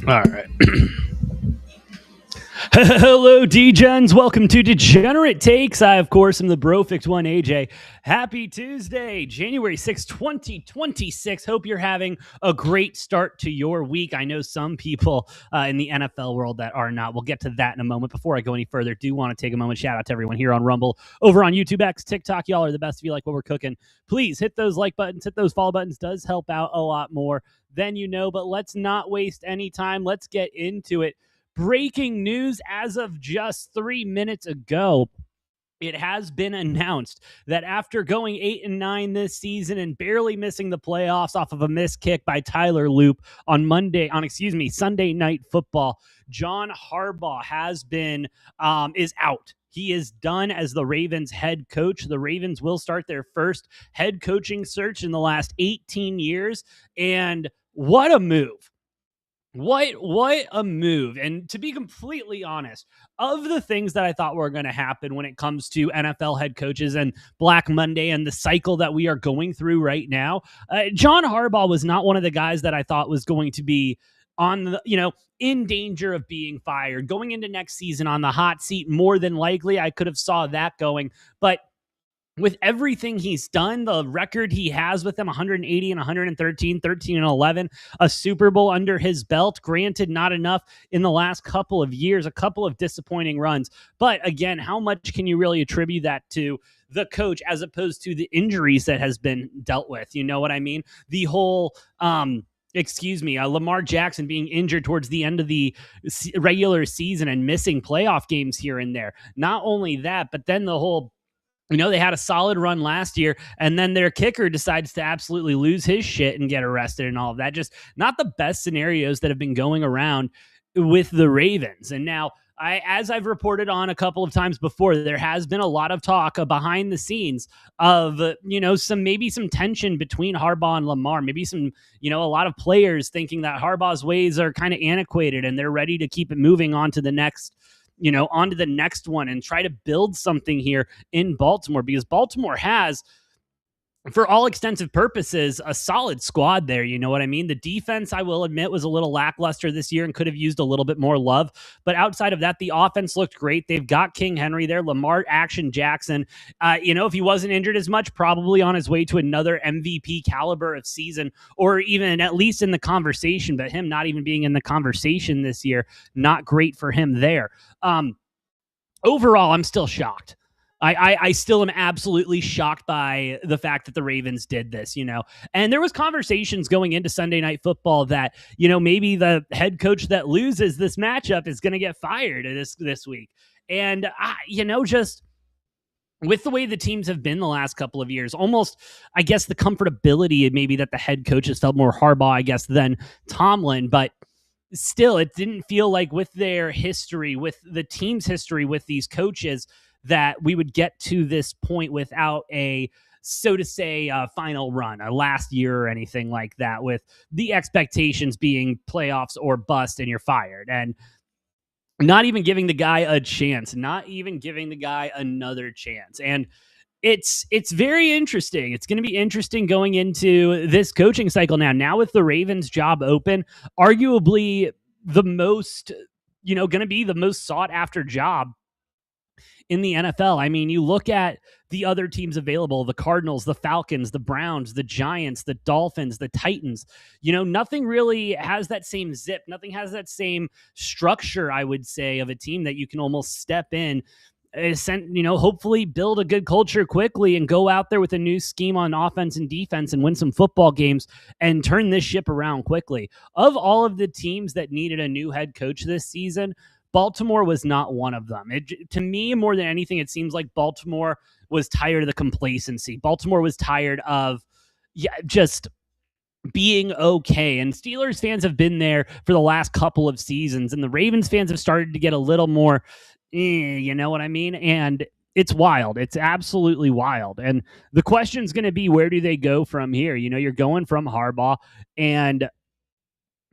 All right. Hello, D-Gens. Welcome to Degenerate Takes. I, of course, am the Brofix one, AJ. Happy Tuesday, January 6th, 2026. Hope you're having a great start to your week. I know some people in the NFL world that are not. We'll get to that in a moment. Before I go any further, do want to take a moment. Shout out to everyone here on Rumble, over on YouTube, X, TikTok. Y'all are the best. If you like what we're cooking, please hit those like buttons, hit those follow buttons. Does help out a lot more than you know. But let's not waste any time. Let's get into it. Breaking news as of just 3 minutes ago. It has been announced that after going 8-9 this season and barely missing the playoffs off of a missed kick by Tyler Loop on Sunday Night Football, John Harbaugh is out. He is done as the Ravens head coach. The Ravens will start their first head coaching search in the last 18 years. And what a move. What a move. And to be completely honest, of the things that I thought were going to happen when it comes to NFL head coaches and Black Monday and the cycle that we are going through right now, John Harbaugh was not one of the guys that I thought was going to be on the, in danger of being fired. Going into next season on the hot seat, more than likely, I could have saw that going. But with everything he's done, the record he has with them, 180 and 113, 13 and 11, a Super Bowl under his belt. Granted, not enough in the last couple of years, a couple of disappointing runs. But again, how much can you really attribute that to the coach as opposed to the injuries that has been dealt with? You know what I mean? The whole, Lamar Jackson being injured towards the end of the regular season and missing playoff games here and there. Not only that, but then the whole, they had a solid run last year, and then their kicker decides to absolutely lose his shit and get arrested and all of that. Just not the best scenarios that have been going around with the Ravens. And now, as I've reported on a couple of times before, there has been a lot of talk behind the scenes of, some tension between Harbaugh and Lamar. Maybe some, a lot of players thinking that Harbaugh's ways are kind of antiquated and they're ready to keep it moving on to the next one and try to build something here in Baltimore, because Baltimore has, for all extensive purposes, a solid squad there. You know what I mean? The defense, I will admit, was a little lackluster this year and could have used a little bit more love. But outside of that, the offense looked great. They've got King Henry there, Lamar Action Jackson. If he wasn't injured as much, probably on his way to another MVP caliber of season, or even at least in the conversation. But him not even being in the conversation this year, not great for him there. Overall, I'm still shocked. I still am absolutely shocked by the fact that the Ravens did this, and there was conversations going into Sunday Night Football that, maybe the head coach that loses this matchup is going to get fired this week. And, just with the way the teams have been the last couple of years, almost, I guess, the comfortability maybe that the head coaches felt more Harbaugh, I guess, than Tomlin. But still, it didn't feel like with their history, with the team's history with these coaches, that we would get to this point without a, so to say, final run, a last year or anything like that, with the expectations being playoffs or bust and you're fired. And not even giving the guy a chance, not even giving the guy another chance. And it's very interesting. It's going to be interesting going into this coaching cycle now with the Ravens job open, arguably the most, going to be the most sought after job in the NFL. I mean, you look at the other teams available, the Cardinals, the Falcons, the Browns, the Giants, the Dolphins, the Titans. Nothing really has that same zip. Nothing has that same structure, I would say, of a team that you can almost step in, hopefully build a good culture quickly and go out there with a new scheme on offense and defense and win some football games and turn this ship around quickly. Of all of the teams that needed a new head coach this season, Baltimore was not one of them. To me, more than anything, it seems like Baltimore was tired of the complacency. Baltimore was tired of just being okay. And Steelers fans have been there for the last couple of seasons, and the Ravens fans have started to get a little more, you know what I mean? And it's wild. It's absolutely wild. And the question's going to be, where do they go from here? You're going from Harbaugh, and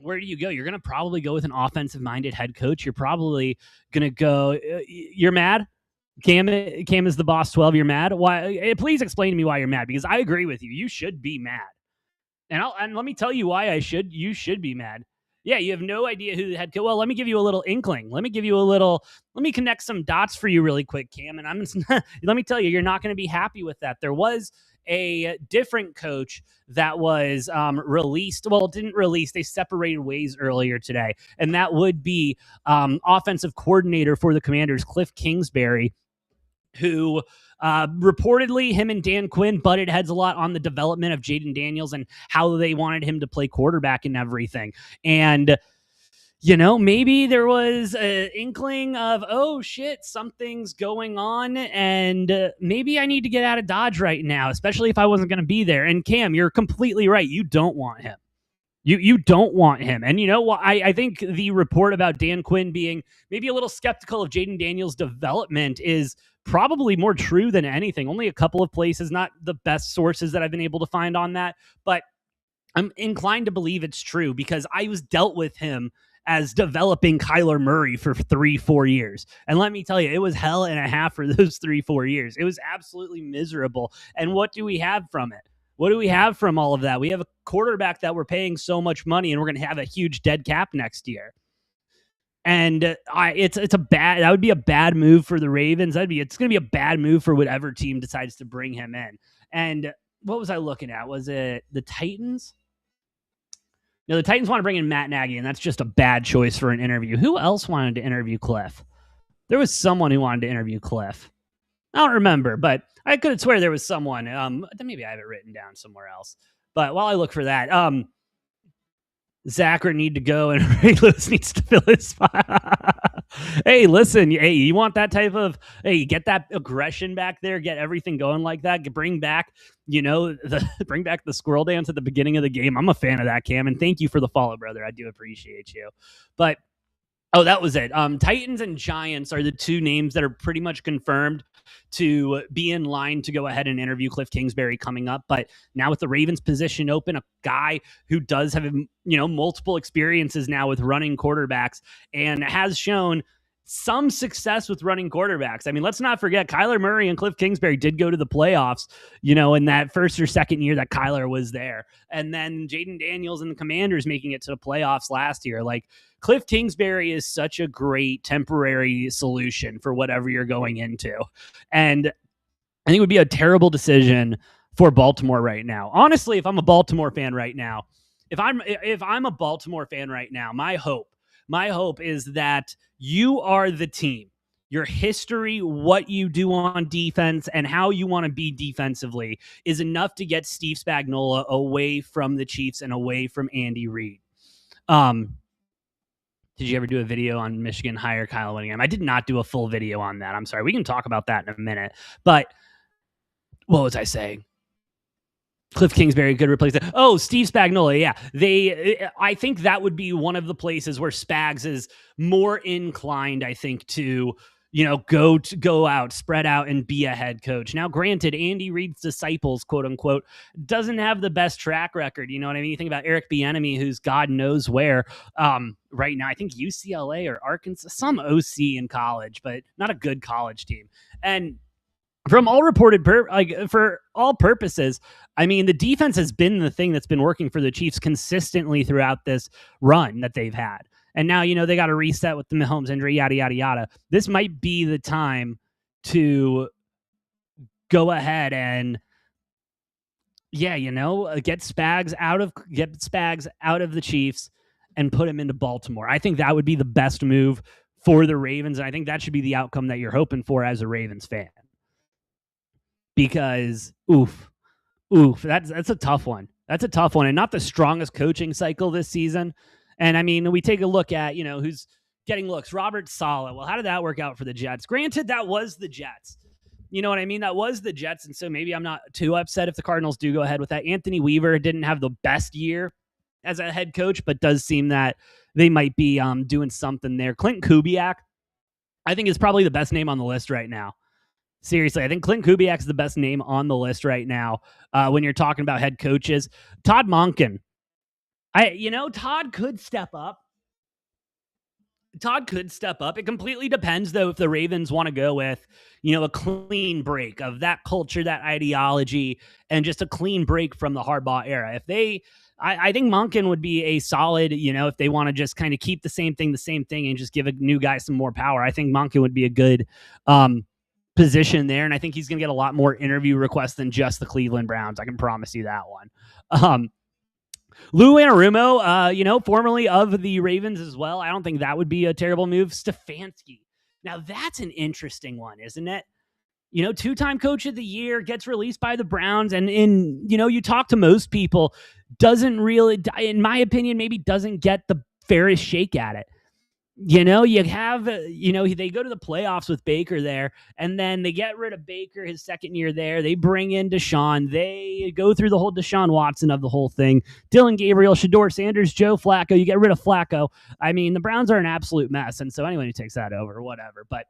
where do you go? You're going to probably go with an offensive-minded head coach. You're probably going to go, you're mad? Cam is the boss 12. You're mad. Why? Please explain to me why you're mad, because I agree with you. You should be mad. And let me tell you why you should be mad. Yeah, you have no idea who the head coach. Well, let me give you a little inkling. Let me connect some dots for you really quick, Cam. And let me tell you, you're not going to be happy with that. There was a different coach that was released. Well, it didn't release. They separated ways earlier today. And that would be offensive coordinator for the Commanders, Cliff Kingsbury, who reportedly him and Dan Quinn butted heads a lot on the development of Jaden Daniels and how they wanted him to play quarterback and everything. And maybe there was an inkling of, oh shit, something's going on, and maybe I need to get out of Dodge right now, especially if I wasn't going to be there. And Cam, you're completely right. You don't want him. You don't want him. And I think the report about Dan Quinn being maybe a little skeptical of Jaden Daniels' development is probably more true than anything. Only a couple of places, not the best sources that I've been able to find on that, but I'm inclined to believe it's true because I was dealt with him as developing Kyler Murray for 3-4 years. And let me tell you, it was hell and a half for those 3-4 years. It was absolutely miserable. And what do we have from it? What do we have from all of that? We have a quarterback that we're paying so much money, and we're going to have a huge dead cap next year. And that would be a bad move for the Ravens. It's going to be a bad move for whatever team decides to bring him in. And what was I looking at? Was it the Titans? No, the Titans want to bring in Matt Nagy, and that's just a bad choice for an interview. Who else wanted to interview Cliff? There was someone who wanted to interview Cliff. I don't remember, but I could swear there was someone. Maybe I have it written down somewhere else. But while I look for that, Zachary need to go, and Ray Lewis needs to fill his spot. Hey, listen, you want that type of, get that aggression back there, get everything going like that, bring back, bring back the squirrel dance at the beginning of the game. I'm a fan of that, Cam, and thank you for the follow, brother. I do appreciate you. But oh, that was it. Titans and Giants are the two names that are pretty much confirmed to be in line to go ahead and interview Cliff Kingsbury coming up. But now with the Ravens position open, a guy who does have, multiple experiences now with running quarterbacks and has shown some success with running quarterbacks. I mean, let's not forget Kyler Murray and Cliff Kingsbury did go to the playoffs, in that first or second year that Kyler was there. And then Jaden Daniels and the Commanders making it to the playoffs last year. Like, Cliff Kingsbury is such a great temporary solution for whatever you're going into. And I think it would be a terrible decision for Baltimore right now. Honestly, if I'm a Baltimore fan right now, if I'm a Baltimore fan right now, my hope is that you are the team. Your history, what you do on defense, and how you want to be defensively is enough to get Steve Spagnuolo away from the Chiefs and away from Andy Reid. Did you ever do a video on Michigan hire Kyle Whittingham? I did not do a full video on that. I'm sorry. We can talk about that in a minute. But what was I saying? Cliff Kingsbury could replace it. Oh, Steve Spagnuolo. Yeah. I think that would be one of the places where Spags is more inclined, I think, to, go out, spread out, and be a head coach. Now, granted, Andy Reid's disciples, quote unquote, doesn't have the best track record. You know what I mean? You think about Eric Bieniemy, who's God knows where right now. I think UCLA or Arkansas, some OC in college, but not a good college team. And from all reported, for all purposes, I mean, the defense has been the thing that's been working for the Chiefs consistently throughout this run that they've had. And now, they got to reset with the Mahomes injury, yada, yada, yada. This might be the time to go ahead and, get Spags out of the Chiefs and put him into Baltimore. I think that would be the best move for the Ravens. And I think that should be the outcome that you're hoping for as a Ravens fan. Because, that's a tough one. That's a tough one, and not the strongest coaching cycle this season. And I mean, we take a look at, who's getting looks. Robert Saleh. Well, how did that work out for the Jets? Granted, that was the Jets. You know what I mean? That was the Jets, and so maybe I'm not too upset if the Cardinals do go ahead with that. Anthony Weaver didn't have the best year as a head coach, but does seem that they might be doing something there. Clint Kubiak, I think, is probably the best name on the list right now. Seriously, I think Clint Kubiak's the best name on the list right now when you're talking about head coaches. Todd Monken. Todd could step up. Todd could step up. It completely depends, though, if the Ravens want to go with, a clean break of that culture, that ideology, and just a clean break from the Harbaugh era. If they, I think Monken would be a solid, if they want to just kind of keep the same thing, and just give a new guy some more power. I think Monken would be a good position there. And I think he's going to get a lot more interview requests than just the Cleveland Browns. I can promise you that one. Lou Anarumo, formerly of the Ravens as well. I don't think that would be a terrible move. Stefanski. Now, that's an interesting one, isn't it? Two-time coach of the year, gets released by the Browns, and you talk to most people, doesn't really, in my opinion, maybe doesn't get the fairest shake at it. You have, they go to the playoffs with Baker there, and then they get rid of Baker his second year there. They bring in Deshaun. They go through the whole Deshaun Watson of the whole thing. Dylan Gabriel, Shador Sanders, Joe Flacco. You get rid of Flacco. I mean, the Browns are an absolute mess, and so anyone who takes that over, whatever. But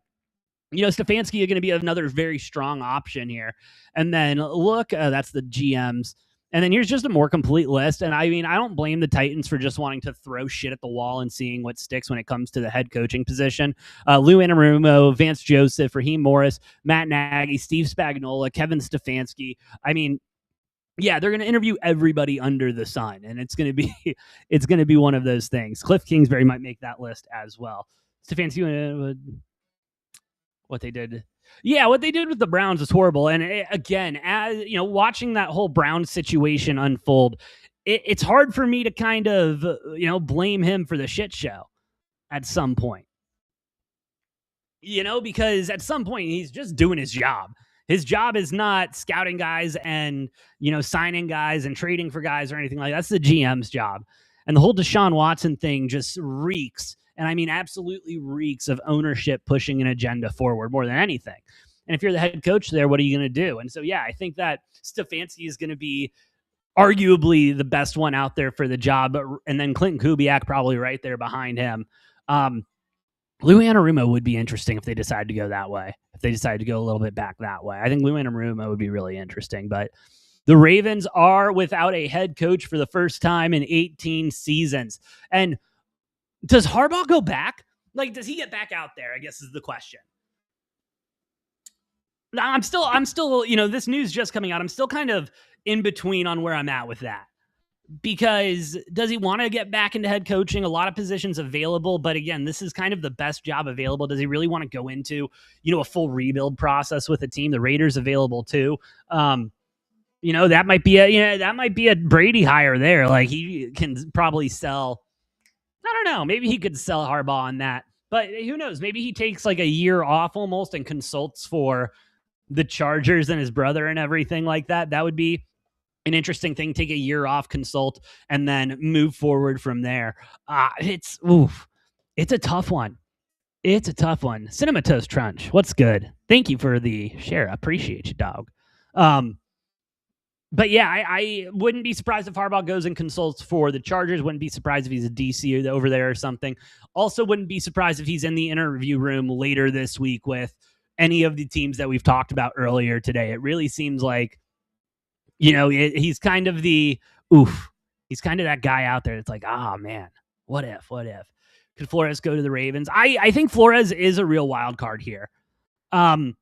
Stefanski is going to be another very strong option here. And then look, that's the GMs. And then here's just a more complete list. And I mean, I don't blame the Titans for just wanting to throw shit at the wall and seeing what sticks when it comes to the head coaching position. Lou Anarumo, Vance Joseph, Raheem Morris, Matt Nagy, Steve Spagnuolo, Kevin Stefanski. I mean, yeah, they're going to interview everybody under the sun, and it's going to be one of those things. Cliff Kingsbury might make that list as well. Stefanski, what they did. Yeah, what they did with the Browns is horrible. And again, as watching that whole Browns situation unfold, it's hard for me to kind of, blame him for the shit show at some point. Because at some point he's just doing his job. His job is not scouting guys and, signing guys and trading for guys or anything like that. That's the GM's job. And the whole Deshaun Watson thing just reeks. And I mean, absolutely reeks of ownership pushing an agenda forward more than anything. And if you're the head coach there, what are you going to do? And so, yeah, I think that Stefanski is going to be arguably the best one out there for the job. And then Clinton Kubiak probably right there behind him. Lou Anarumo would be interesting if they decide to go that way. If they decide to go a little bit back that way. I think Lou Anarumo would be really interesting. But the Ravens are without a head coach for the first time in 18 seasons. And does Harbaugh go back? Like, does he get back out there? I guess is the question. I'm still, this news just coming out. I'm still kind of in between on where I'm at with that. Because does he want to get back into head coaching? A lot of positions available, but again, this is kind of the best job available. Does he really want to go into, a full rebuild process with a team? The Raiders available too. That might be a Brady hire there. Like he can probably sell. I don't know. Maybe he could sell Harbaugh on that, but who knows? Maybe he takes like a year off almost and consults for the Chargers and his brother and everything like that. That would be an interesting thing. Take a year off, consult, and then move forward from there. It's a tough one. It's a tough one. Cinema Toast Trunch, what's good? Thank you for the share. I appreciate you, dog. But yeah, I wouldn't be surprised if Harbaugh goes and consults for the Chargers. Wouldn't be surprised if he's a DC over there or something. Also wouldn't be surprised if he's in the interview room later this week with any of the teams that we've talked about earlier today. It really seems like, he's kind of he's kind of that guy out there that's like, oh man, what if? Could Flores go to the Ravens? I think Flores is a real wild card here. I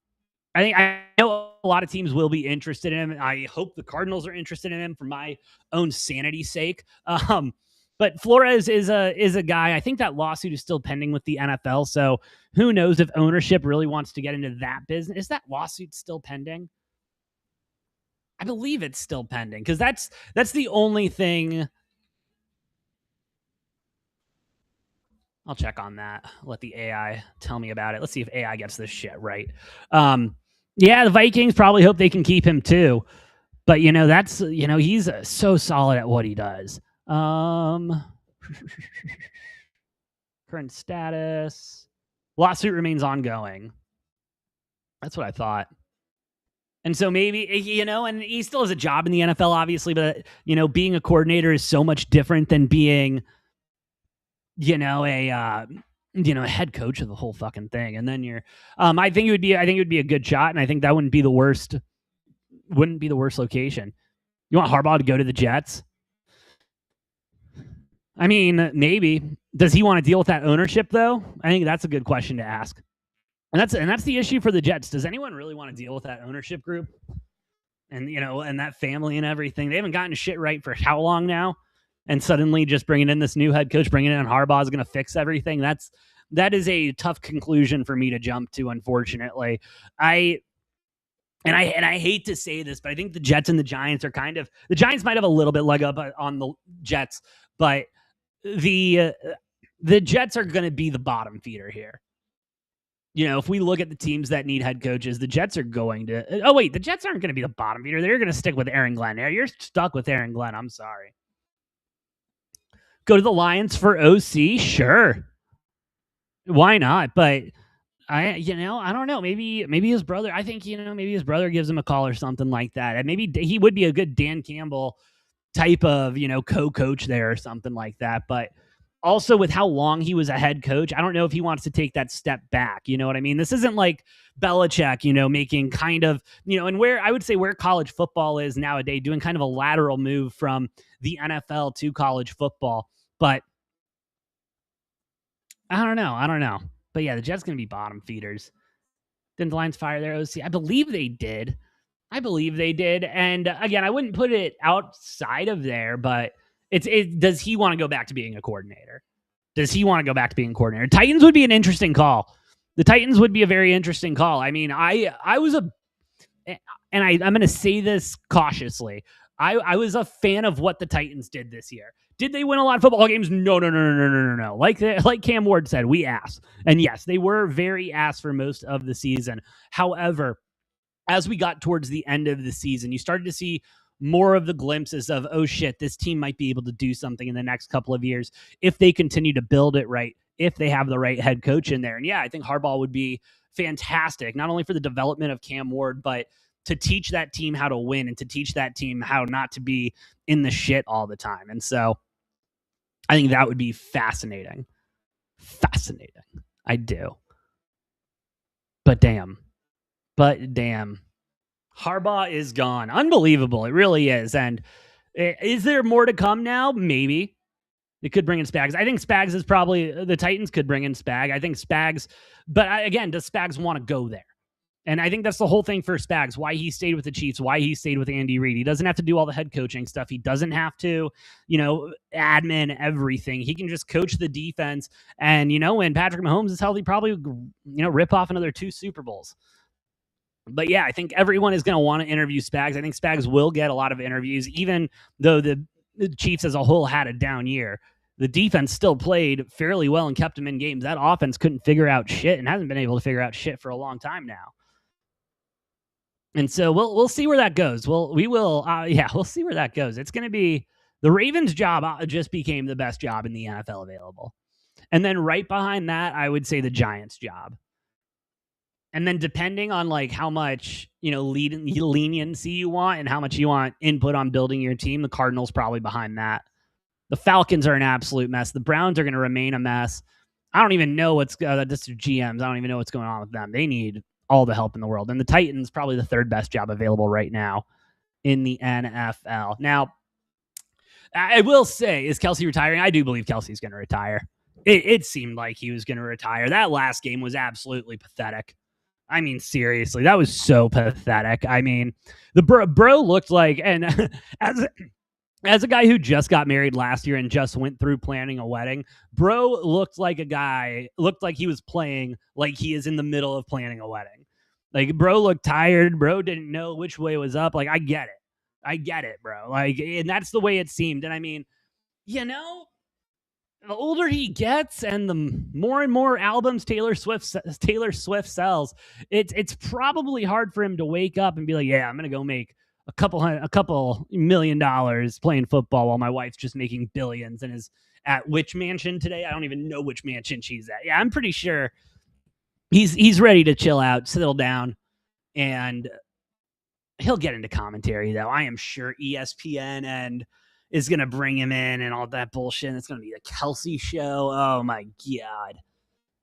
know a lot of teams will be interested in him. I hope the Cardinals are interested in him for my own sanity's sake. But Flores is a guy. I think that lawsuit is still pending with the NFL. So who knows if ownership really wants to get into that business? Is that lawsuit still pending? I believe it's still pending because that's the only thing. I'll check on that. Let the AI tell me about it. Let's see if AI gets this shit right. Yeah, the Vikings probably hope they can keep him too. But, that's, he's so solid at what he does. Current status. Lawsuit remains ongoing. That's what I thought. And so maybe, and he still has a job in the NFL, obviously, but, being a coordinator is so much different than being, a head coach of the whole fucking thing. And then I think it would be a good shot. And I think that wouldn't be the worst location. You want Harbaugh to go to the Jets? I mean, maybe. Does he want to deal with that ownership though? I think that's a good question to ask. And that's the issue for the Jets. Does anyone really want to deal with that ownership group? And and that family and everything. They haven't gotten shit right for how long now? And suddenly just bringing in this new head coach, bringing in Harbaugh is going to fix everything. That is a tough conclusion for me to jump to, unfortunately. I hate to say this, but I think the Jets and the Giants are the Giants might have a little bit leg up on the Jets, but the Jets are going to be the bottom feeder here. If we look at the teams that need head coaches, the Jets are going to. Oh wait, the Jets aren't going to be the bottom feeder. They're going to stick with Aaron Glenn. You're stuck with Aaron Glenn. I'm sorry. Go to the Lions for OC, sure. Why not? But I don't know. Maybe his brother. I think maybe his brother gives him a call or something like that. And maybe he would be a good Dan Campbell type of co-coach there or something like that. But also with how long he was a head coach, I don't know if he wants to take that step back. You know what I mean? This isn't like Belichick, making kind of, and where I would say where college football is nowadays, doing kind of a lateral move from the NFL to college football. But I don't know. But yeah, the Jets going to be bottom feeders. Didn't the Lions fire their OC? I believe they did. And again, I wouldn't put it outside of there, but does he want to go back to being a coordinator? Titans would be an interesting call. The Titans would be a very interesting call. I mean, I was I'm going to say this cautiously. I was a fan of what the Titans did this year. Did they win a lot of football games? No. Like Cam Ward said, we ass. And yes, they were very ass for most of the season. However, as we got towards the end of the season, you started to see more of the glimpses of, oh shit, this team might be able to do something in the next couple of years if they continue to build it right, if they have the right head coach in there. And yeah, I think Harbaugh would be fantastic, not only for the development of Cam Ward, but to teach that team how to win and to teach that team how not to be in the shit all the time. And so I think that would be fascinating. I do. But damn. Harbaugh is gone. Unbelievable. It really is. And is there more to come now? Maybe. They could bring in Spags. I think Spags is probably, the Titans could bring in Spag. I think Spags, but again, does Spags want to go there? And I think that's the whole thing for Spags, why he stayed with the Chiefs, why he stayed with Andy Reid. He doesn't have to do all the head coaching stuff. He doesn't have to, admin everything. He can just coach the defense. And, when Patrick Mahomes is healthy, probably, rip off another 2 Super Bowls. But yeah, I think everyone is going to want to interview Spags. I think Spags will get a lot of interviews, even though the Chiefs as a whole had a down year. The defense still played fairly well and kept them in games. That offense couldn't figure out shit and hasn't been able to figure out shit for a long time now. And so we'll see where that goes. We'll see where that goes. It's going to be the Ravens' job just became the best job in the NFL available. And then right behind that, I would say the Giants' job. And then depending on like how much, leniency you want and how much you want input on building your team, the Cardinals probably behind that. The Falcons are an absolute mess. The Browns are going to remain a mess. I don't even know this is GMs. I don't even know what's going on with them. They need all the help in the world. And the Titans, probably the 3rd best job available right now in the NFL. Now, I will say, is Kelsey retiring? I do believe Kelsey's going to retire. It seemed like he was going to retire. That last game was absolutely pathetic. I mean, seriously, that was so pathetic. I mean, the bro looked like, and as a guy who just got married last year and just went through planning a wedding, bro looked like he was playing like he is in the middle of planning a wedding. Like, bro looked tired. Bro didn't know which way was up. Like, I get it, bro. Like, and that's the way it seemed. And I mean, the older he gets and the more and more albums Taylor Swift sells, it's probably hard for him to wake up and be like, yeah, I'm going to go make a couple $1 million playing football while my wife's just making billions and is at which mansion today? I don't even know which mansion she's at. Yeah, I'm pretty sure he's ready to chill out, settle down, and he'll get into commentary, though. I am sure ESPN and is going to bring him in and all that bullshit. It's going to be a Kelsey show. Oh, my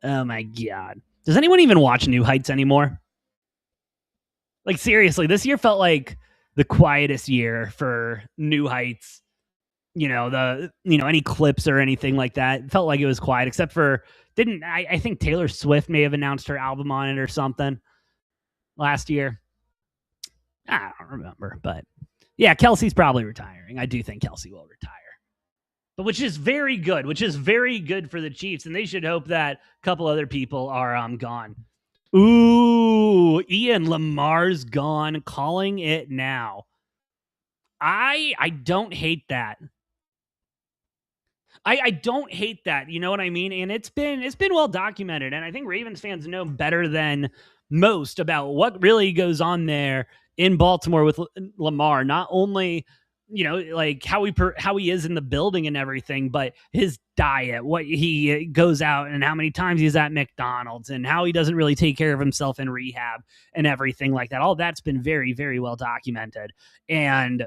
God. Does anyone even watch New Heights anymore? Like, seriously, this year felt like the quietest year for New Heights any clips or anything like that. It felt like it was quiet, except for I think Taylor Swift may have announced her album on it or something last year. I don't remember, but yeah, Kelsey's probably retiring. I do think Kelsey will retire. But which is very good for the Chiefs, and they should hope that a couple other people are gone. Ooh, Ian, Lamar's gone, calling it now. I don't hate that. I don't hate that. You know what I mean? And it's been well documented. And I think Ravens fans know better than most about what really goes on there in Baltimore with Lamar. Not only, like how he is in the building and everything, but his diet, what he goes out and how many times he's at McDonald's and how he doesn't really take care of himself in rehab and everything like that. All that's been very, very well documented. And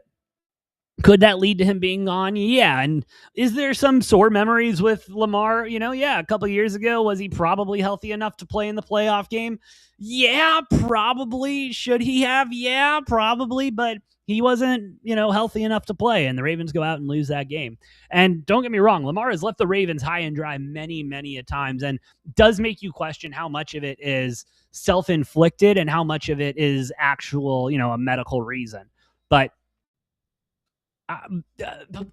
could that lead to him being gone? Yeah. And is there some sore memories with Lamar? Yeah, a couple of years ago, was he probably healthy enough to play in the playoff game? Yeah, probably. Should he have? Yeah, probably. But he wasn't, healthy enough to play, and the Ravens go out and lose that game. And don't get me wrong, Lamar has left the Ravens high and dry many, many a times, and does make you question how much of it is self-inflicted and how much of it is actual, a medical reason. But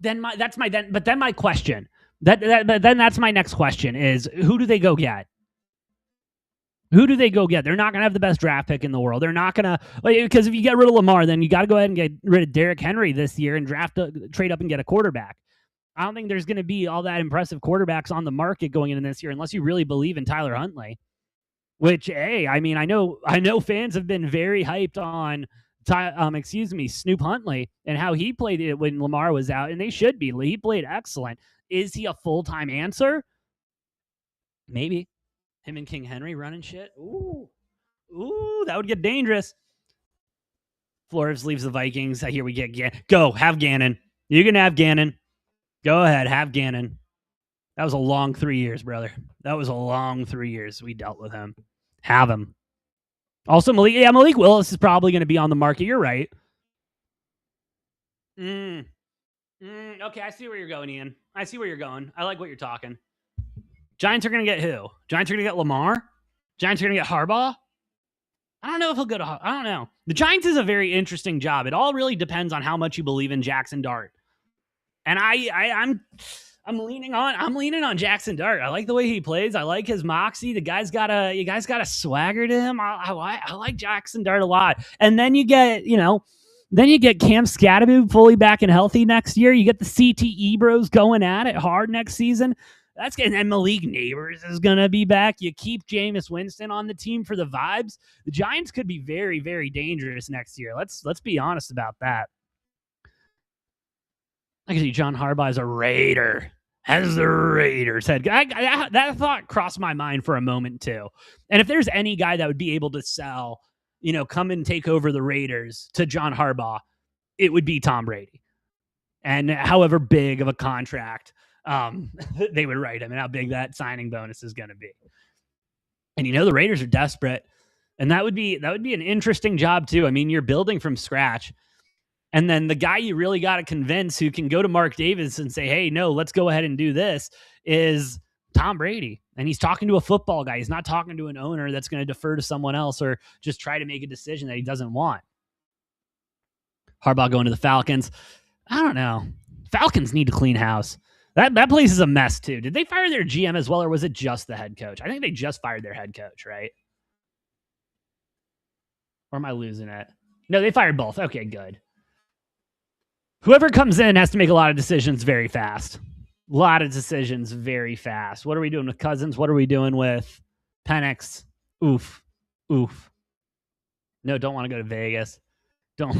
then my question. That's my next question is, who do they go get? Who do they go get? They're not going to have the best draft pick in the world. They're not going to, because if you get rid of Lamar, then you got to go ahead and get rid of Derrick Henry this year and trade up and get a quarterback. I don't think there's going to be all that impressive quarterbacks on the market going into this year unless you really believe in Tyler Huntley. Which, hey, I mean, I know fans have been very hyped on Snoop Huntley and how he played it when Lamar was out, and they should be. He played excellent. Is he a full-time answer? Maybe. Him and King Henry running shit? Ooh, that would get dangerous. Flores leaves the Vikings. Here we get Go, have Gannon. You can have Gannon. Go ahead, have Gannon. That was a long 3 years, brother. That was a long 3 years we dealt with him. Have him. Also, Malik Willis is probably going to be on the market. You're right. Okay, I see where you're going, Ian. I see where you're going. I like what you're talking. Giants are going to get who? Giants are going to get Lamar? Giants are going to get Harbaugh? I don't know if he'll go to... I don't know. The Giants is a very interesting job. It all really depends on how much you believe in Jackson Dart. And I'm leaning on Jackson Dart. I like the way he plays. I like his moxie. You guys got a swagger to him. I like Jackson Dart a lot. And then you get, Cam Scatterbo fully back and healthy next year. You get the CTE bros going at it hard next season. And Malik Neighbors is going to be back. You keep Jameis Winston on the team for the vibes. The Giants could be very, very dangerous next year. Let's be honest about that. I can see John Harbaugh as a Raider. As the Raiders head. That thought crossed my mind for a moment, too. And if there's any guy that would be able to sell, come and take over the Raiders to John Harbaugh, it would be Tom Brady. And however big of a contract they would write him and how big that signing bonus is going to be. And, the Raiders are desperate. And that would be an interesting job, too. I mean, you're building from scratch. And then the guy you really got to convince who can go to Mark Davis and say, hey, no, let's go ahead and do this is Tom Brady. And he's talking to a football guy. He's not talking to an owner that's going to defer to someone else or just try to make a decision that he doesn't want. Harbaugh going to the Falcons. I don't know. Falcons need to clean house. That place is a mess, too. Did they fire their GM as well, or was it just the head coach? I think they just fired their head coach, right? Or am I losing it? No, they fired both. Okay, good. Whoever comes in has to make a lot of decisions very fast. A lot of decisions very fast. What are we doing with Cousins? What are we doing with Penix? Oof. No, don't want to go to Vegas. Don't.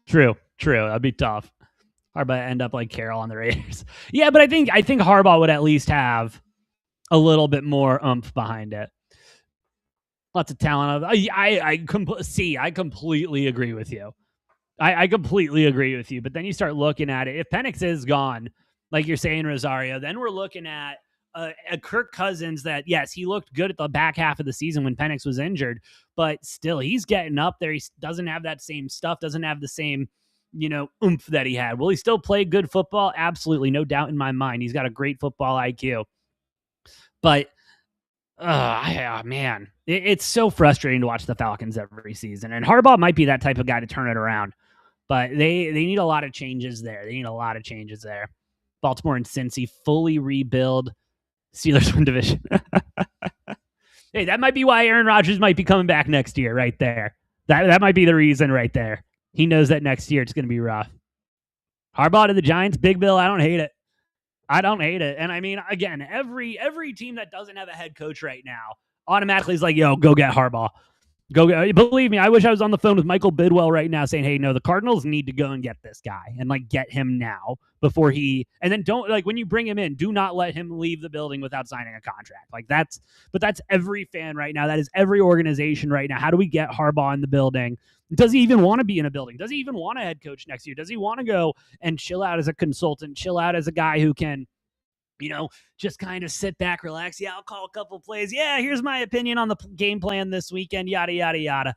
True. That'd be tough. Harbaugh end up like Carroll on the Raiders. Yeah, but I think Harbaugh would at least have a little bit more oomph behind it. Lots of talent. I completely agree with you. I completely agree with you. But then you start looking at it. If Penix is gone, like you're saying, Rosario, then we're looking at a Kirk Cousins that, yes, he looked good at the back half of the season when Penix was injured, but still he's getting up there. He doesn't have that same stuff, doesn't have the same, oomph that he had. Will he still play good football? Absolutely. No doubt in my mind. He's got a great football IQ. But, man, it's so frustrating to watch the Falcons every season. And Harbaugh might be that type of guy to turn it around. But they need a lot of changes there. Baltimore and Cincy fully rebuild. Steelers win division. Hey, that might be why Aaron Rodgers might be coming back next year right there. That might be the reason right there. He knows that next year it's going to be rough. Harbaugh to the Giants, Big Bill, I don't hate it. And I mean, again, every team that doesn't have a head coach right now automatically is like, yo, go get Harbaugh. Believe me, I wish I was on the phone with Michael Bidwell right now saying, hey, no, the Cardinals need to go and get this guy and get him now before and then don't, when you bring him in, do not let him leave the building without signing a contract. But that's every fan right now. That is every organization right now. How do we get Harbaugh in the building? Does he even want to be in a building? Does he even want a head coach next year? Does he want to go and chill out as a consultant, chill out as a guy who can, just kind of sit back, relax. Yeah, I'll call a couple plays. Yeah, here's my opinion on the game plan this weekend, yada, yada, yada.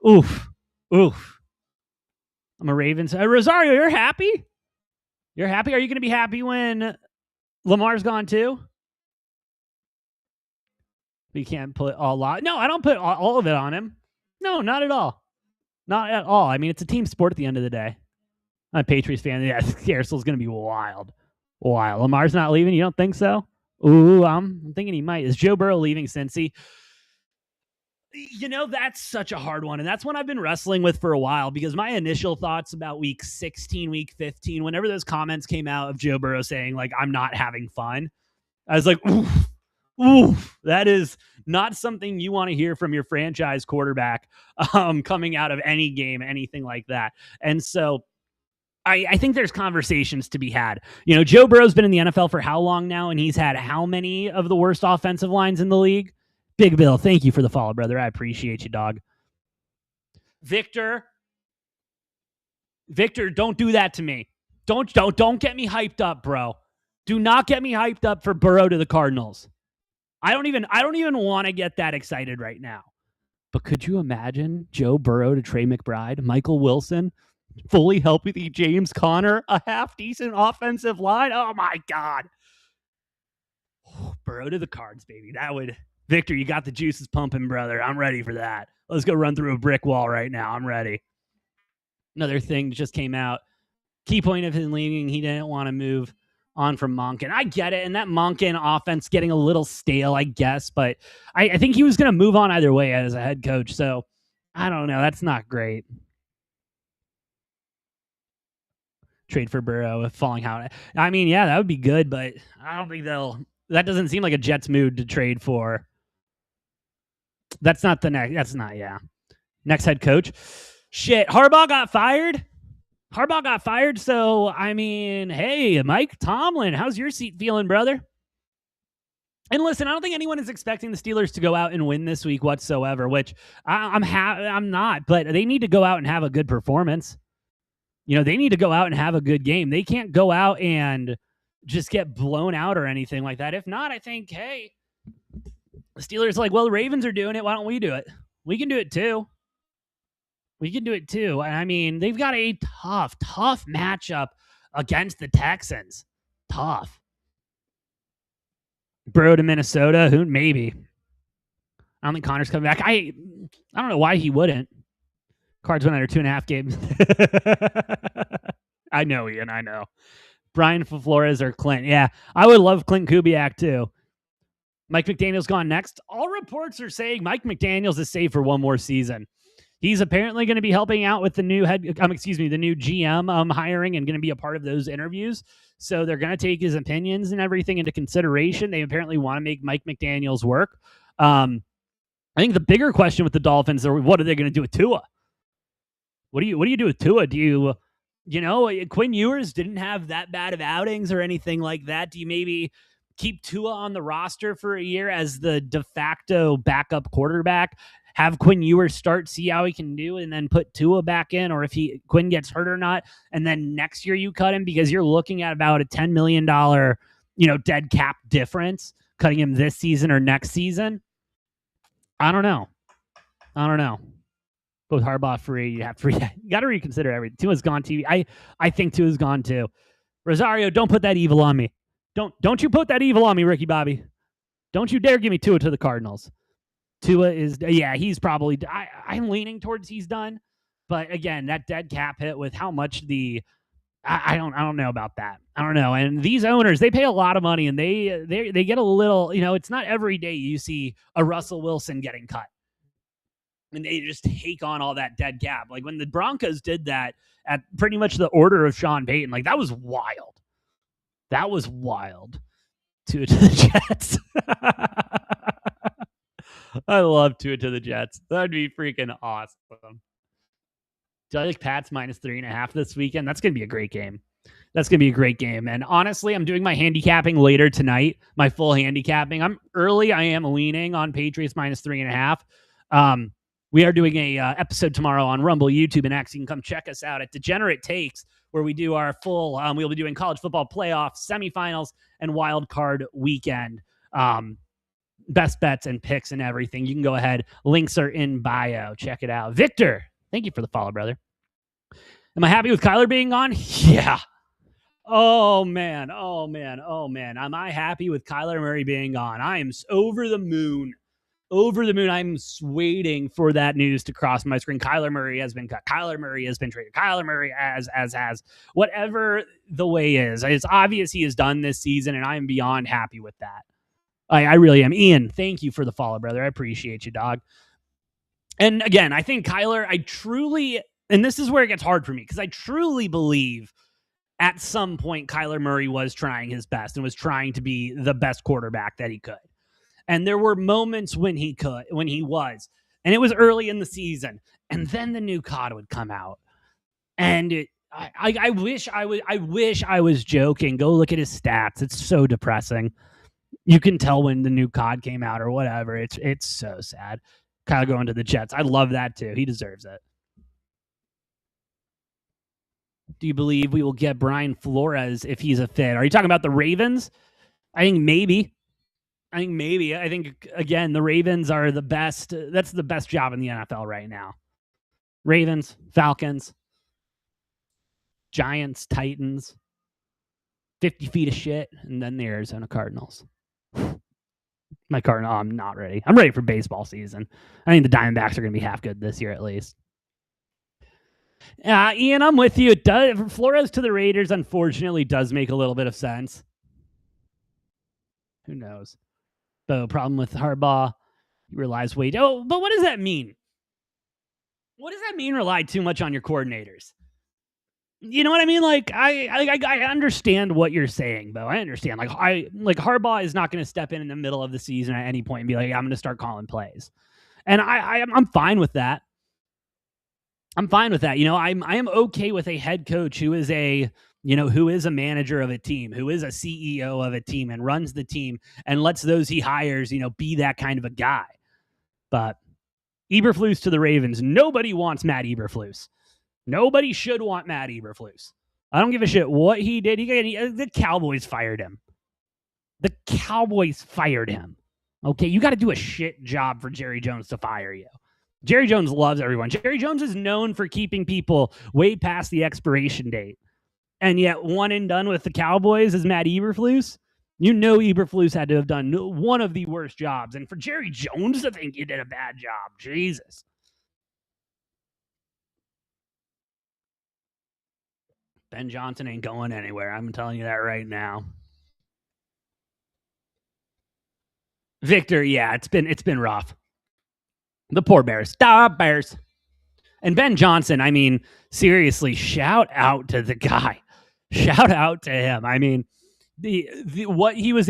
Oof. I'm a Ravens. Rosario, you're happy? You're happy? Are you going to be happy when Lamar's gone too? We can't put a lot. No, I don't put all of it on him. No, not at all. Not at all. I mean, it's a team sport at the end of the day. I'm a Patriots fan. Yeah, Carousel's going to be wild. Lamar's not leaving? You don't think so? Ooh, I'm thinking he might. Is Joe Burrow leaving Cincy? That's such a hard one. And that's one I've been wrestling with for a while because my initial thoughts about week 16, week 15, whenever those comments came out of Joe Burrow saying, I'm not having fun, I was like, oof, that is not something you want to hear from your franchise quarterback coming out of any game, anything like that. And so I think there's conversations to be had. Joe Burrow's been in the NFL for how long now, and he's had how many of the worst offensive lines in the league? Big Bill, thank you for the follow, brother. I appreciate you, dog. Victor, don't do that to me. Don't get me hyped up, bro. Do not get me hyped up for Burrow to the Cardinals. I don't even want to get that excited right now. But could you imagine Joe Burrow to Trey McBride, Michael Wilson, fully healthy James Conner, a half-decent offensive line? Oh, my God. Burrow to the Cards, baby. That would... Victor, you got the juices pumping, brother. I'm ready for that. Let's go run through a brick wall right now. I'm ready. Another thing just came out. Key point of him leaving, he didn't want to move on from Monken. I get it. And that Monken offense getting a little stale, I guess. But I think he was going to move on either way as a head coach. So, I don't know. That's not great. Trade for Burrow falling out. I mean, yeah, that would be good. But I don't think that doesn't seem like a Jets mood to trade for. That's not the next. That's not, yeah. Next head coach. Shit. Harbaugh got fired. So, I mean, hey, Mike Tomlin, how's your seat feeling, brother? And listen, I don't think anyone is expecting the Steelers to go out and win this week whatsoever, which I'm not, but they need to go out and have a good performance. They need to go out and have a good game. They can't go out and just get blown out or anything like that. If not, I think, hey, the Steelers are like, well, the Ravens are doing it. Why don't we do it? We can do it too. And I mean, they've got a tough matchup against the Texans. Tough. Burrow to Minnesota. Who? Maybe. I don't think Connor's coming back. I don't know why he wouldn't. Cards went under 2.5 games. I know, Ian. I know. Brian Flores or Clint. Yeah, I would love Clint Kubiak too. Mike McDaniel's gone next. All reports are saying Mike McDaniel's is safe for one more season. He's apparently going to be helping out with the new the new GM hiring and going to be a part of those interviews. So they're going to take his opinions and everything into consideration. They apparently want to make Mike McDaniel's work. I think the bigger question with the Dolphins are, what are they going to do with Tua? What do you do with Tua? Do you Quinn Ewers didn't have that bad of outings or anything like that. Do you maybe keep Tua on the roster for a year as the de facto backup quarterback, have Quinn Ewers start, see how he can do, and then put Tua back in, or if Quinn gets hurt or not, and then next year you cut him because you're looking at about a $10 million, dead cap difference, cutting him this season or next season? I don't know. Both Harbaugh free. You have to you got to reconsider everything. Tua's gone. TV. I think Tua's gone too. Rosario, don't put that evil on me. Don't you put that evil on me, Ricky Bobby. Don't you dare give me Tua to the Cardinals. Tua is, he's probably, I'm leaning towards he's done. But again, that dead cap hit with how much I don't know about that. I don't know. And these owners, they pay a lot of money and they get a little, it's not every day you see a Russell Wilson getting cut. And they just take on all that dead cap. Like when the Broncos did that at pretty much the order of Sean Payton, like that was wild. That was wild. To the Jets. I love Tua to the Jets. That'd be freaking awesome. Do I like Pats minus 3.5 this weekend? That's going to be a great game. That's going to be a great game. And honestly, I'm doing my handicapping later tonight, my full handicapping. I'm early. I am leaning on Patriots minus 3.5. We are doing a episode tomorrow on Rumble, YouTube, and X. You can come check us out at Degenerate Takes, where we do our full, we'll be doing college football playoffs, semifinals, and wild card weekend. Best bets and picks and everything. You can go ahead. Links are in bio. Check it out. Victor, thank you for the follow, brother. Am I happy with Kyler being on? Yeah. Oh, man. Am I happy with Kyler Murray being on? I am over the moon. Over the moon. I'm waiting for that news to cross my screen. Kyler Murray has been cut. Kyler Murray has been traded. Kyler Murray has whatever the way is. It's obvious he is done this season, and I am beyond happy with that. I really am. Ian, thank you for the follow, brother. I appreciate you, dog. And again, I think Kyler, and this is where it gets hard for me, because I truly believe at some point Kyler Murray was trying his best and was trying to be the best quarterback that he could. And there were moments when he was, and it was early in the season, and then the new COD would come out. And I wish I was joking. Go look at his stats. It's so depressing. You can tell when the new COD came out or whatever. It's so sad. Kyler going to the Jets. I love that too. He deserves it. Do you believe we will get Brian Flores if he's a fit? Are you talking about the Ravens? I think maybe. I think, again, the Ravens are the best. That's the best job in the NFL right now. Ravens, Falcons, Giants, Titans, 50 feet of shit, and then the Arizona Cardinals. I'm not ready. I'm ready for baseball season. I think the Diamondbacks are going to be half good this year at least. Ian, I'm with you. It does. Flores to the Raiders, unfortunately, does make a little bit of sense. Who knows? The problem with Harbaugh, he relies way. Oh, but what does that mean? What does that mean? Rely too much on your coordinators. You know what I mean? Like I understand what you're saying, Bo. I understand. Like Harbaugh is not going to step in the middle of the season at any point and be like, I'm going to start calling plays, and I'm fine with that. I'm fine with that. I am okay with a head coach who is a manager of a team, who is a CEO of a team and runs the team and lets those he hires, be that kind of a guy. But Eberflus to the Ravens. Nobody wants Matt Eberflus. Nobody should want Matt Eberflus. I don't give a shit what he did. The Cowboys fired him. The Cowboys fired him. Okay, you got to do a shit job for Jerry Jones to fire you. Jerry Jones loves everyone. Jerry Jones is known for keeping people way past the expiration date. And yet one and done with the Cowboys is Matt Eberflus. Eberflus had to have done one of the worst jobs. And for Jerry Jones to think you did a bad job, Jesus. Ben Johnson ain't going anywhere. I'm telling you that right now. Victor, yeah, it's been rough. The poor Bears. Stop, Bears. And Ben Johnson, I mean, seriously, shout out to the guy. Shout out to him. I mean, what he's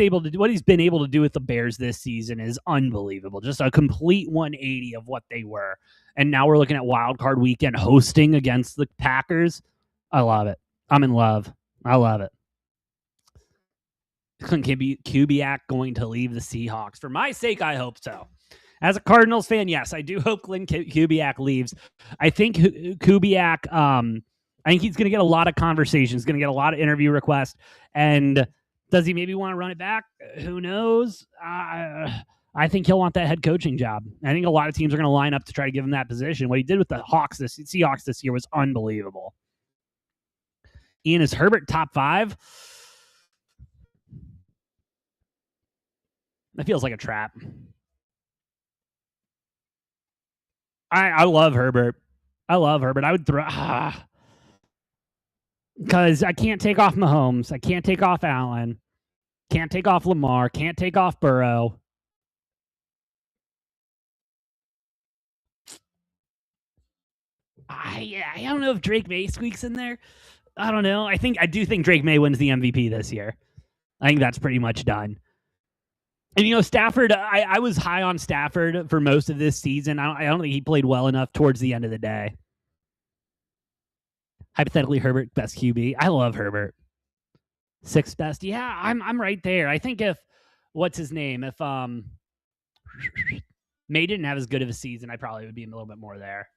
been able to do with the Bears this season is unbelievable. Just a complete 180 of what they were. And now we're looking at wild card weekend hosting against the Packers. I love it. I'm in love. I love it. Clint Kubiak going to leave the Seahawks? For my sake, I hope so. As a Cardinals fan, yes, I do hope Clint Kubiak leaves. I think Kubiak, I think he's going to get a lot of conversations, going to get a lot of interview requests. And does he maybe want to run it back? Who knows? I I think he'll want that head coaching job. I think a lot of teams are going to line up to try to give him that position. What he did with the Seahawks this year was unbelievable. Ian, is Herbert top 5? That feels like a trap. I love Herbert. I would throw because I can't take off Mahomes. I can't take off Allen. Can't take off Lamar. Can't take off Burrow. I don't know if Drake May squeaks in there. I don't know. I do think Drake May wins the MVP this year. I think that's pretty much done. And Stafford, I was high on Stafford for most of this season. I don't think he played well enough towards the end of the day. Hypothetically, Herbert best QB. I love Herbert. 6th best. Yeah, I'm right there. I think if what's his name? If May didn't have as good of a season, I probably would be a little bit more there.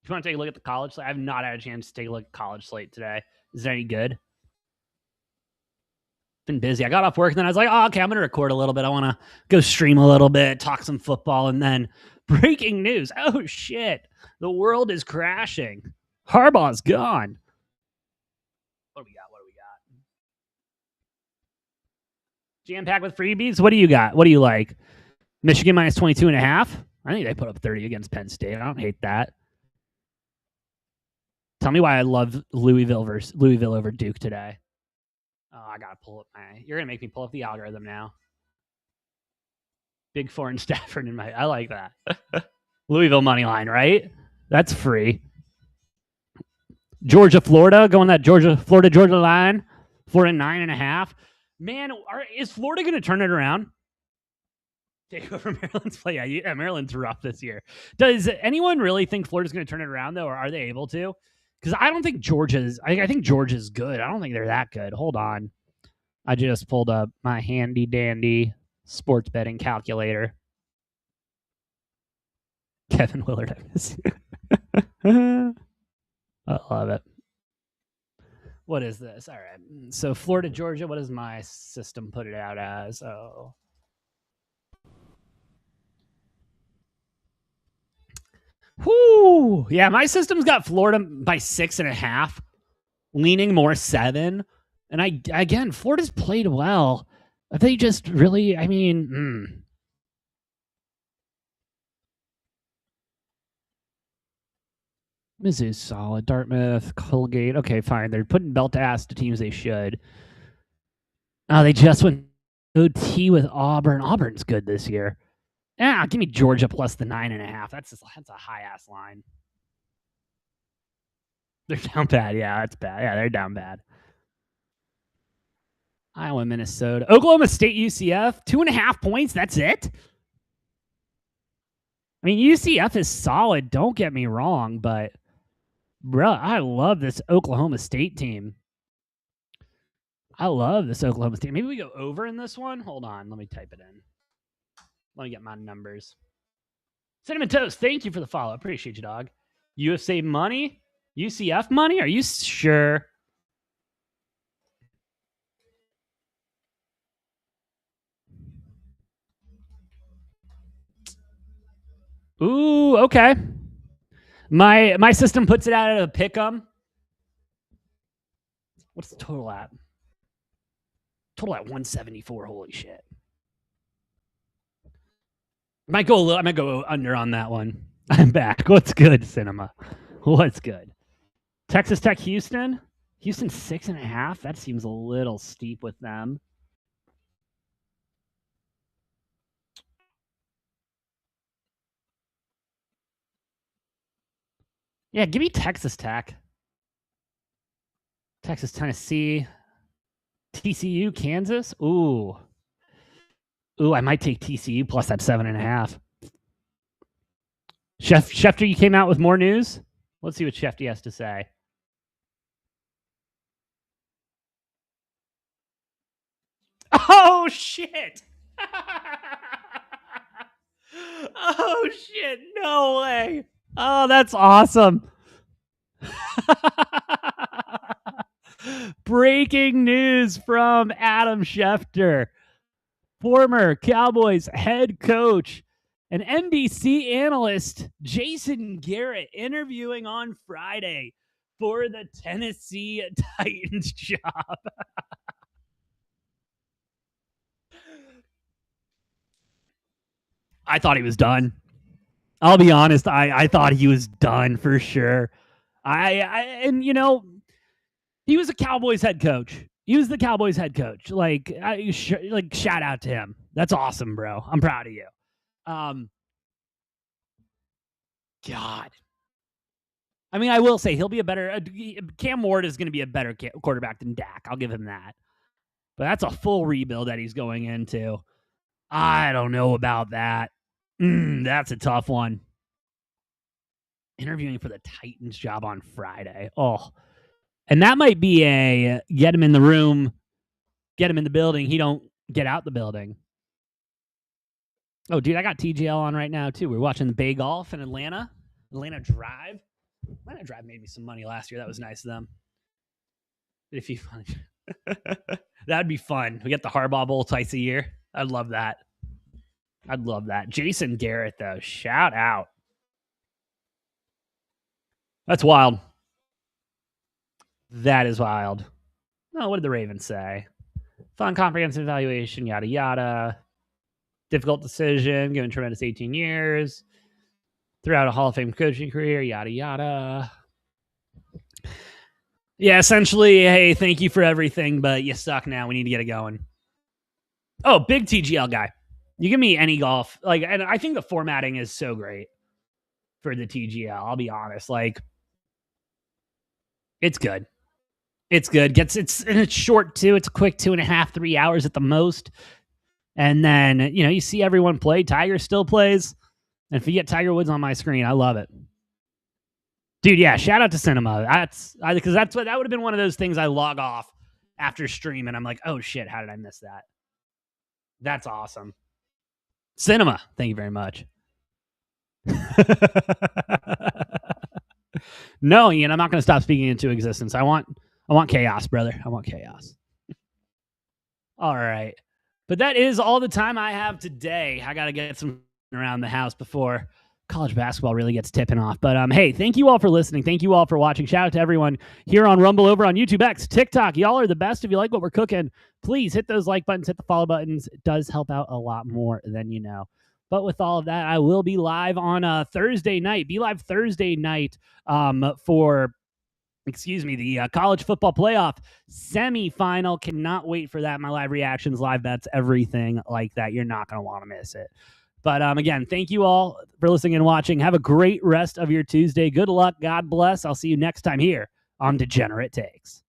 If you want to take a look at the college slate, I have not had a chance to take a look at college slate today. Is it any good? Been busy. I got off work and then I was like, oh, okay, I'm going to record a little bit. I want to go stream a little bit, talk some football, and then breaking news. Oh, shit. The world is crashing. Harbaugh's gone. What do we got? Jam-packed with freebies? What do you got? What do you like? Michigan minus 22.5? I think they put up 30 against Penn State. I don't hate that. Tell me why I love Louisville over Duke today. Oh, I gotta pull up you're gonna make me pull up the algorithm now. Big Four and Stafford in I like that. Louisville money line, right? That's free. Georgia, Florida, going that Georgia line. Florida 9.5. Man, is Florida gonna turn it around? Take over Maryland's play. Yeah, Maryland's rough this year. Does anyone really think Florida's gonna turn it around though, or are they able to? Because I don't think Georgia's. I think Georgia's good. I don't think they're that good. Hold on, I just pulled up my handy dandy sports betting calculator. Kevin Willard, I miss you. I love it. What is this? All right. So Florida, Georgia. What does my system put it out as? Oh. Whoo! Yeah, my system's got Florida by 6.5, leaning more 7. And again, Florida's played well. They just really, Mizzou's solid. Dartmouth, Colgate. Okay, fine. They're putting belt to ass to teams they should. Oh, they just went OT with Auburn. Auburn's good this year. Yeah, give me Georgia plus the 9.5. That's a high-ass line. They're down bad. Yeah, that's bad. Yeah, they're down bad. Iowa, Minnesota. Oklahoma State, UCF. 2.5 points. That's it? I mean, UCF is solid. Don't get me wrong, but, bro, I love this Oklahoma State team. Maybe we go over in this one. Hold on. Let me type it in. Let me get my numbers. Cinnamon Toast, thank you for the follow. Appreciate you, dog. UFC money? UCF money? Are you sure? Ooh, okay. My system puts it out at a pick'em. What's the total at? Total at 174. Holy shit. I might go under on that one. I'm back. What's good, Cinema? What's good? Texas Tech, Houston. Houston 6.5. That seems a little steep with them. Yeah, give me Texas Tech. Texas, Tennessee. TCU, Kansas. Ooh, I might take TCU plus that 7.5. Schefter, you came out with more news? Let's see what Shefty has to say. Oh, shit. Oh, shit. No way. Oh, that's awesome. Breaking news from Adam Schefter. former Cowboys head coach and NBC analyst Jason Garrett interviewing on Friday for the Tennessee Titans job. I thought he was done. I'll be honest. I thought he was done for sure. And you know, he was a Cowboys head coach. He was the Cowboys head coach. Like, shout out to him. That's awesome, bro. I'm proud of you. God. I mean, I will say he'll be a better. Cam Ward is going to be a better quarterback than Dak. I'll give him that. But that's a full rebuild that he's going into. I don't know about that. That's a tough one. Interviewing for the Titans job on Friday. Oh, and that might be a get him in the room, get him in the building. He don't get out the building. Oh, dude, I got TGL on right now, too. We're watching the Bay Golf in Atlanta. Atlanta Drive. Atlanta Drive made me some money last year. That was nice of them. If you that'd be fun. We get the Harbaugh Bowl twice a year. I'd love that. I'd love that. Jason Garrett, though. Shout out. That's wild. That is wild. Oh, what did the Ravens say? Fun, comprehensive evaluation, yada, yada. Difficult decision, given tremendous 18 years. Throughout a Hall of Fame coaching career, yada, yada. Yeah, essentially, hey, thank you for everything, but you suck now. We need to get it going. Oh, big TGL guy. You give me any golf. Like, and I think the formatting is so great for the TGL. I'll be honest. Like, it's good. It's good. It's short too. It's a quick 2.5, 3 hours at the most. And then, you know, you see everyone play. Tiger still plays. And if you get Tiger Woods on my screen, I love it. Dude, yeah, shout out to Cinema. Because that would have been one of those things I log off after stream and I'm like, oh shit, how did I miss that? That's awesome. Cinema, thank you very much. No, Ian, I'm not going to stop speaking into existence. I want chaos, brother. I want chaos. All right. But that is all the time I have today. I got to get some around the house before college basketball really gets tipping off. But hey, thank you all for listening. Thank you all for watching. Shout out to everyone here on Rumble, over on YouTube X, TikTok. Y'all are the best. If you like what we're cooking, please hit those like buttons, hit the follow buttons. It does help out a lot more than you know. But with all of that, I will be live on Thursday night. Be live Thursday night for the college football playoff semifinal. Cannot wait for that. My live reactions, live bets, everything like that. You're not going to want to miss it. But again, thank you all for listening and watching. Have a great rest of your Tuesday. Good luck. God bless. I'll see you next time here on Degenerate Takes.